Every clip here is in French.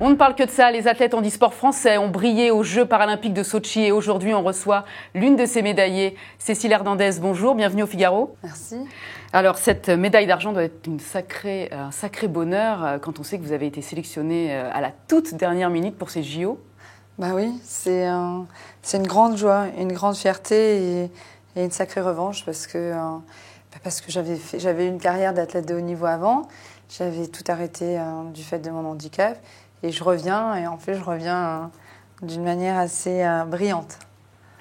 On ne parle que de ça, les athlètes handisport français ont brillé aux Jeux paralympiques de Sotchi et aujourd'hui on reçoit l'une de ces médaillées, Cécile Hernandez. Bonjour, bienvenue au Figaro. Merci. Alors cette médaille d'argent doit être un sacré bonheur quand on sait que vous avez été sélectionnée à la toute dernière minute pour ces JO. Bah oui, c'est une grande joie, une grande fierté et une sacrée revanche parce que j'avais une carrière d'athlète de haut niveau avant, j'avais tout arrêté du fait de mon handicap et je reviens d'une manière assez brillante.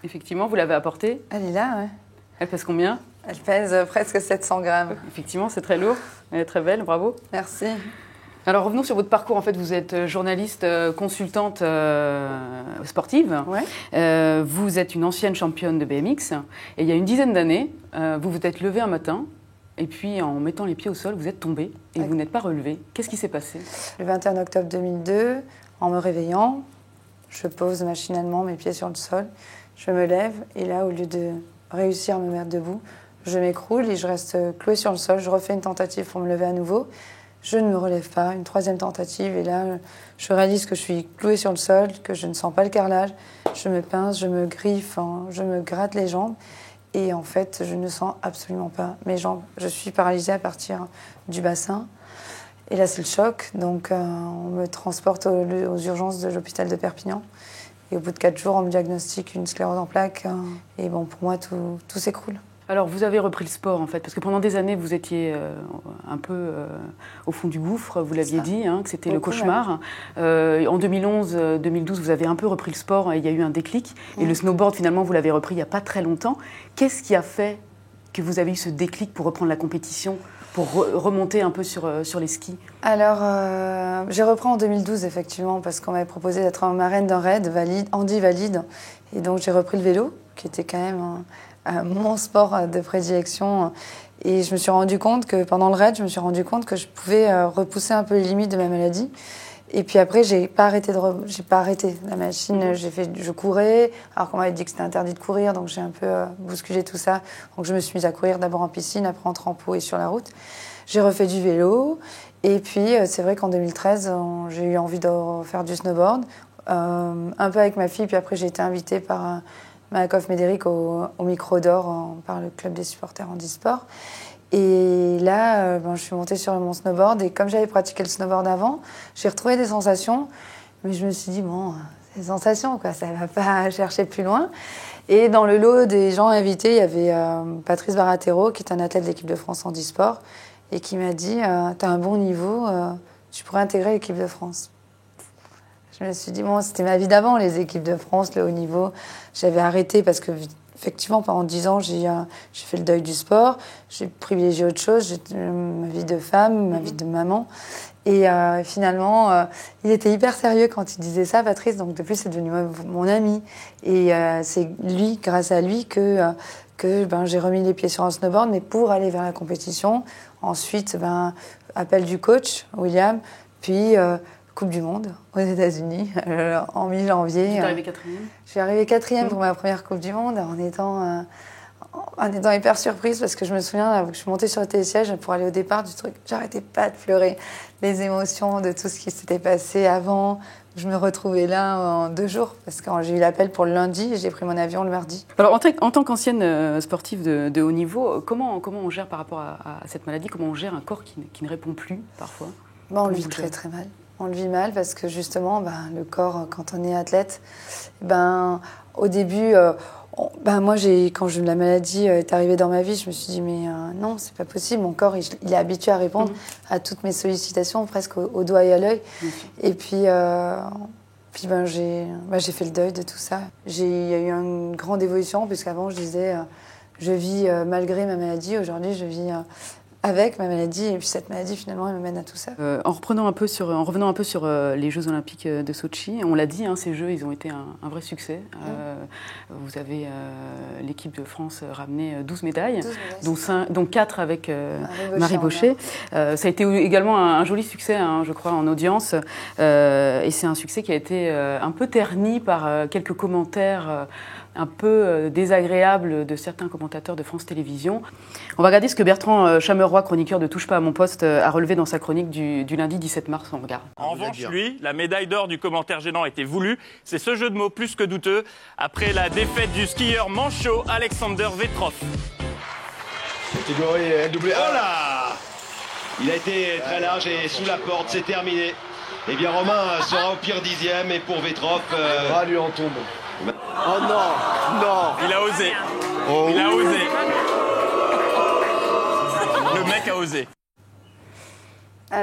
Effectivement, vous l'avez apportée. Elle est là, ouais. Elle pèse combien ? Elle pèse presque 700 grammes. Effectivement, c'est très lourd, elle est très belle, bravo. Merci. Alors revenons sur votre parcours. En fait, vous êtes journaliste, consultante sportive. Ouais. Vous êtes une ancienne championne de BMX. Et il y a une dizaine d'années, vous vous êtes levée un matin et puis en mettant les pieds au sol, vous êtes tombée et vous n'êtes pas relevée. Qu'est-ce qui s'est passé ? Le 21 octobre 2002, en me réveillant, je pose machinalement mes pieds sur le sol, je me lève et là, au lieu de réussir à me mettre debout, je m'écroule et je reste clouée sur le sol. Je refais une tentative pour me lever à nouveau. Je ne me relève pas, une troisième tentative, et là, je réalise que je suis clouée sur le sol, que je ne sens pas le carrelage. Je me pince, je me griffe, je me gratte les jambes, et en fait, je ne sens absolument pas mes jambes. Je suis paralysée à partir du bassin, et là, c'est le choc. Donc, on me transporte aux urgences de l'hôpital de Perpignan, et au bout de 4 jours, on me diagnostique une sclérose en plaques, et bon, pour moi, tout s'écroule. Alors, vous avez repris le sport, en fait, parce que pendant des années, vous étiez un peu au fond du gouffre, vous l'aviez dit, que c'était le cauchemar. En 2011-2012, vous avez un peu repris le sport et il y a eu un déclic. Et le snowboard, finalement, vous l'avez repris il n'y a pas très longtemps. Qu'est-ce qui a fait que vous avez eu ce déclic pour reprendre la compétition, pour remonter un peu sur les skis ? Alors, j'ai repris en 2012, effectivement, parce qu'on m'avait proposé d'être marraine d'un raid handi-valide. Et donc, j'ai repris le vélo, qui était quand même mon sport de prédilection. Et je me suis rendu compte que pendant le raid, je pouvais repousser un peu les limites de ma maladie. Et puis après, j'ai pas arrêté la machine. Je courais, alors qu'on m'avait dit que c'était interdit de courir, donc j'ai un peu bousculé tout ça. Donc je me suis mise à courir d'abord en piscine, après en trempeau et sur la route. J'ai refait du vélo. Et puis c'est vrai qu'en 2013, j'ai eu envie de faire du snowboard, un peu avec ma fille. Puis après, j'ai été invitée par Malakoff Médéric au Micro d'Or par le club des supporters handisport. Et là, je suis montée sur mon snowboard et comme j'avais pratiqué le snowboard avant, j'ai retrouvé des sensations. Mais je me suis dit, bon, c'est des sensations, quoi, ça ne va pas chercher plus loin. Et dans le lot des gens invités, il y avait Patrice Baratero, qui est un athlète de l'équipe de France handisport, et qui m'a dit, tu as un bon niveau, tu pourrais intégrer l'équipe de France. Je me suis dit, bon, c'était ma vie d'avant, les équipes de France, le haut niveau. J'avais arrêté parce que, effectivement, pendant 10 ans, j'ai fait le deuil du sport. J'ai privilégié autre chose, ma vie de femme, ma vie de maman. Et finalement, il était hyper sérieux quand il disait ça, Patrice. Donc, depuis, c'est devenu mon ami. Et c'est lui, grâce à lui, que j'ai remis les pieds sur un snowboard, mais pour aller vers la compétition. Ensuite, appel du coach, William, puis Coupe du Monde aux États-Unis en mi-janvier. Vous êtes arrivée quatrième ? Je suis arrivée quatrième pour ma première Coupe du Monde en étant hyper surprise parce que je me souviens que je suis montée sur le télésiège pour aller au départ du truc. J'arrêtais pas de pleurer, les émotions de tout ce qui s'était passé avant. Je me retrouvais là en 2 jours parce que j'ai eu l'appel pour le lundi et j'ai pris mon avion le mardi. Alors, en tant qu'ancienne sportive de haut niveau, comment on gère par rapport à cette maladie ? Comment on gère un corps qui ne répond plus parfois ? On le vit très très mal. On le vit mal parce que justement, le corps, quand on est athlète, au début, moi, quand la maladie est arrivée dans ma vie, je me suis dit, mais non, c'est pas possible. Mon corps, il est habitué à répondre à toutes mes sollicitations, presque au doigt et à l'œil. Et puis j'ai fait le deuil de tout ça. Il y a eu une grande évolution, puisqu'avant, je disais, je vis malgré ma maladie. Aujourd'hui, je vis avec ma maladie, et puis cette maladie, finalement, elle me mène à tout ça. En revenant un peu sur les Jeux Olympiques de Sotchi, on l'a dit, ces Jeux, ils ont été un vrai succès. Vous avez l'équipe de France ramené 12 médailles, dont 4 avec Marie Bochet. Ça a été également un joli succès, je crois, en audience. Et c'est un succès qui a été un peu terni par quelques commentaires un peu désagréable de certains commentateurs de France Télévisions. On va regarder ce que Bertrand Chameroy, chroniqueur de Touche pas à mon poste, a relevé dans sa chronique du lundi 17 mars. On regarde. En revanche, lui, la médaille d'or du commentaire gênant était voulue. C'est ce jeu de mots plus que douteux après la défaite du skieur manchot Alexander Vetrov. Catégorie LWA. Oh là! Il a été très large et sous la porte, c'est terminé. Eh bien, Romain sera au pire 10e et pour Vetrov... lui en tombe. Oh non, non. Il a osé. Oh. Il a osé. Le mec a osé.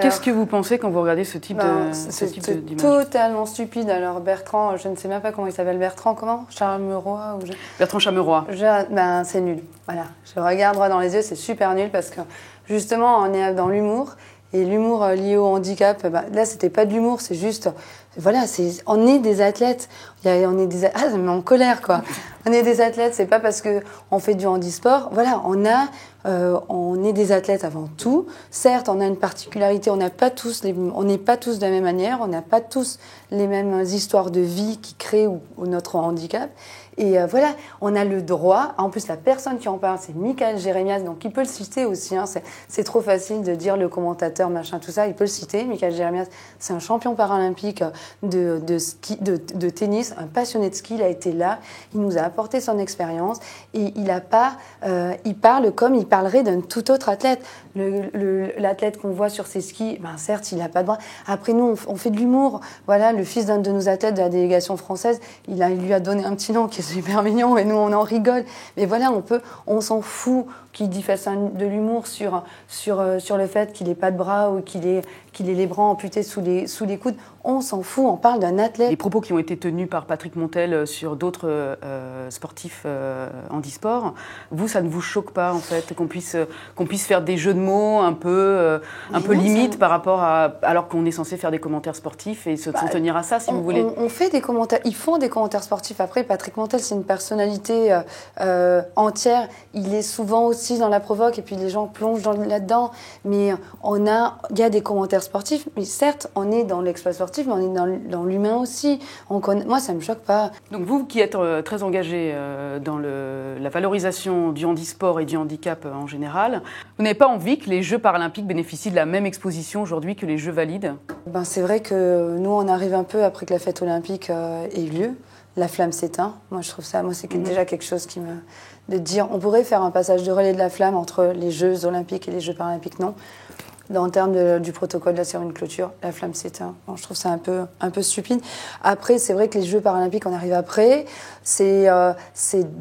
Qu'est-ce que vous pensez quand vous regardez ce type d'image? C'est totalement stupide. Alors Bertrand, je ne sais même pas comment il s'appelle. Bertrand, comment? Chameroy ou Bertrand Chameroy. C'est nul. Voilà. Je le regarde droit dans les yeux, c'est super nul parce que justement, on est dans l'humour. Et l'humour lié au handicap, là, c'était pas de l'humour, c'est juste... Voilà, on est des athlètes. Ça me met en colère, quoi. On est des athlètes, c'est pas parce qu'on fait du handisport. Voilà, on est des athlètes avant tout. Certes, on a une particularité, on n'est pas tous de la même manière, on n'a pas tous les mêmes histoires de vie qui créent notre handicap. Et voilà, on a le droit. En plus, la personne qui en parle, c'est Michael Jérémias, donc il peut le citer aussi. Hein, c'est trop facile de dire le commentateur, machin, tout ça. Il peut le citer. Michael Jérémias, c'est un champion paralympique de tennis, un passionné de ski. Il a été là, il nous a apporté son expérience. Et il parle comme il parlerait d'un tout autre athlète. L'athlète qu'on voit sur ses skis, certes, il n'a pas de bras. Après, nous, on fait de l'humour. Voilà, le fils d'un de nos athlètes de la délégation française, il lui a donné un petit nom qui est super mignon et nous, on en rigole. Mais voilà, on s'en fout qu'il fasse de l'humour sur le fait qu'il n'ait pas de bras ou qu'il ait les bras amputés sous les coudes. On s'en fout, on parle d'un athlète. Les propos qui ont été tenus par Patrick Montel sur d'autres sportifs handisport, vous, ça ne vous choque pas, en fait, qu'on puisse faire des jeux de mots un peu limite par rapport à... Alors qu'on est censé faire des commentaires sportifs et s'en tenir à ça, si vous voulez. On fait des commentaires, ils font des commentaires sportifs. Après, Patrick Montel, c'est une personnalité entière. Il est souvent aussi dans la provoque et puis les gens plongent là-dedans. Mais il y a des commentaires sportifs. Mais certes, on est dans l'exploit sportif, mais on est dans l'humain aussi. Moi, ça me choque pas. Donc vous qui êtes très engagé dans la valorisation du handisport et du handicap en général, vous n'avez pas envie que les Jeux paralympiques bénéficient de la même exposition aujourd'hui que les Jeux valides? C'est vrai que nous, on arrive un peu après que la fête olympique ait eu lieu. La flamme s'éteint. Moi, je trouve ça, c'est déjà quelque chose de dire, on pourrait faire un passage de relais de la flamme entre les Jeux olympiques et les Jeux paralympiques, non. En termes du protocole de la cérémonie de clôture, la flamme s'éteint. Bon, je trouve ça un peu stupide. Après, c'est vrai que les Jeux paralympiques, on arrive après. C'est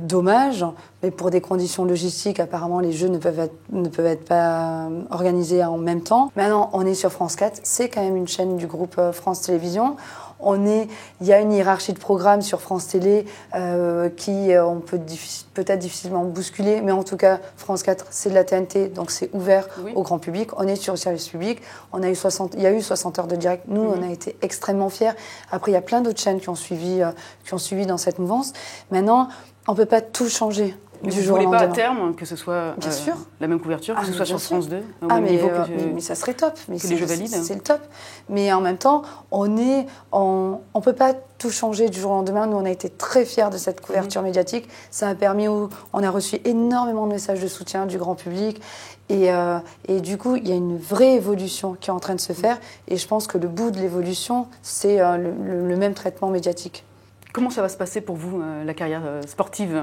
dommage, mais pour des conditions logistiques, apparemment, les Jeux ne peuvent être pas organisés en même temps. Maintenant, on est sur France 4. C'est quand même une chaîne du groupe France Télévisions. Il y a une hiérarchie de programmes sur France Télé on peut peut-être difficilement bousculer, mais en tout cas, France 4, c'est de la TNT, donc c'est ouvert au grand public. On est sur le service public. Il y a eu 60 heures de direct. Nous, on a été extrêmement fiers. Après, il y a plein d'autres chaînes qui ont suivi dans cette mouvance. Maintenant, on ne peut pas tout changer. Vous ne voulez pas à terme que ce soit la même couverture, que ce soit sur sûr. France 2 au même niveau mais ça serait top. Que les Jeux valides. C'est le top. Mais en même temps, on ne peut pas tout changer du jour au lendemain. Nous, on a été très fiers de cette couverture médiatique. Ça a permis, on a reçu énormément de messages de soutien du grand public. Et du coup, il y a une vraie évolution qui est en train de se faire. Et je pense que le bout de l'évolution, c'est le même traitement médiatique. Comment ça va se passer pour vous, la carrière sportive?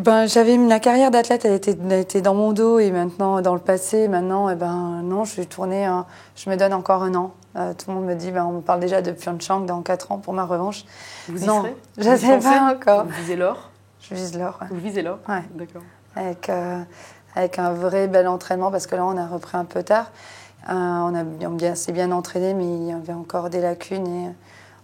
La carrière d'athlète, elle était dans mon dos et maintenant dans le passé. Maintenant, non, je suis tournée. Je me donne encore un an. Tout le monde me dit, on me parle déjà de Pyeongchang dans 4 ans pour ma revanche. Vous y serez? Je ne sais pas encore. Vous visez l'or? Je vise l'or. Ouais. Vous visez l'or? Ouais. D'accord. Avec un vrai bel entraînement parce que là, on a repris un peu tard. C'est bien entraîné, mais il y avait encore des lacunes et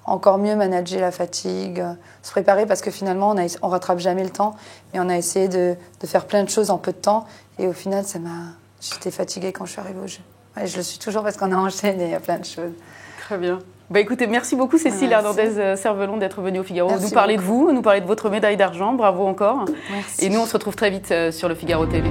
encore mieux manager la fatigue, se préparer parce que finalement, on rattrape jamais le temps. Mais on a essayé de faire plein de choses en peu de temps. Et au final, j'étais fatiguée quand je suis arrivée au jeu. Et je le suis toujours parce qu'on a enchaîné plein de choses. Très bien. Écoutez, merci beaucoup Cécile Hernandez-Cervelon d'être venue au Figaro nous parler de vous, nous parler de votre médaille d'argent. Bravo encore. Merci. Et nous, on se retrouve très vite sur le Figaro TV.